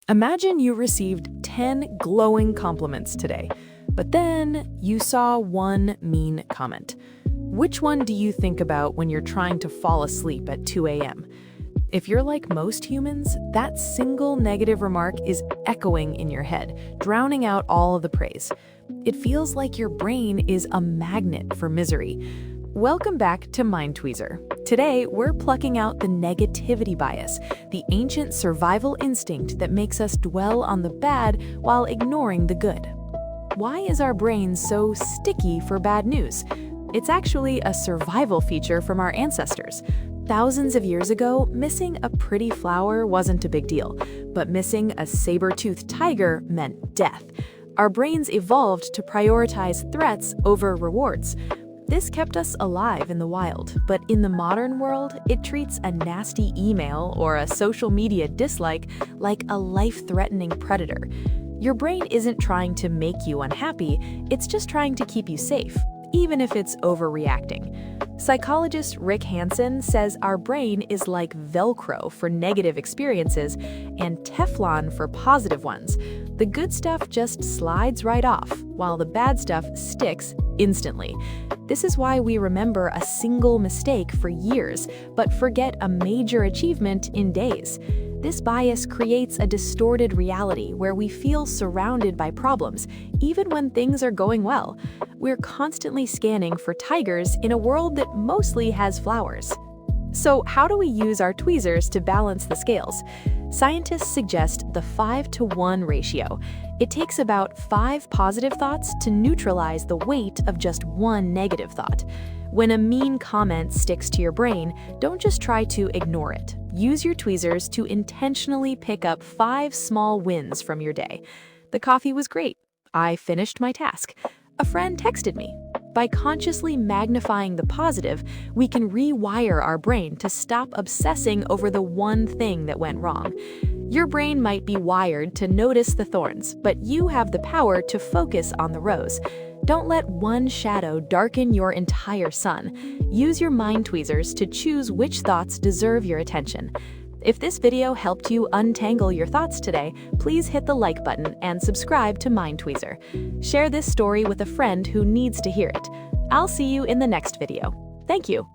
Imagine you received 10 glowing compliments today, but then you saw one mean comment. Which one do you think about when you're trying to fall asleep at 2 a.m.? If you're like most humans, that single negative remark is echoing in your head, drowning out all of the praise. It feels like your brain is a magnet for misery. Welcome back to Mind Tweezer. Today, we're plucking out the negativity bias, the ancient survival instinct that makes us dwell on the bad while ignoring the good. Why is our brain so sticky for bad news? It's actually a survival feature from our ancestors. Thousands of years ago, missing a pretty flower wasn't a big deal, but missing a saber-toothed tiger meant death. Our brains evolved to prioritize threats over rewards. This kept us alive in the wild, but in the modern world, it treats a nasty email or a social media dislike like a life-threatening predator. Your brain isn't trying to make you unhappy, it's just trying to keep you safe, even if it's overreacting. Psychologist Rick Hansen says our brain is like Velcro for negative experiences and Teflon for positive ones. The good stuff just slides right off, while the bad stuff sticks instantly. This is why we remember a single mistake for years, but forget a major achievement in days. This bias creates a distorted reality where we feel surrounded by problems, even when things are going well. We're constantly scanning for tigers in a world that mostly has flowers. So how do we use our tweezers to balance the scales? Scientists suggest the 5-to-1 ratio. It takes about 5 positive thoughts to neutralize the weight of just one negative thought. When a mean comment sticks to your brain, don't just try to ignore it. Use your tweezers to intentionally pick up 5 small wins from your day. The coffee was great. I finished my task. A friend texted me. By consciously magnifying the positive, we can rewire our brain to stop obsessing over the one thing that went wrong. Your brain might be wired to notice the thorns, but you have the power to focus on the rose. Don't let one shadow darken your entire sun. Use your mind tweezers to choose which thoughts deserve your attention. If this video helped you untangle your thoughts today, please hit the like button and subscribe to Mind Tweezer. Share this story with a friend who needs to hear it. I'll see you in the next video. Thank you.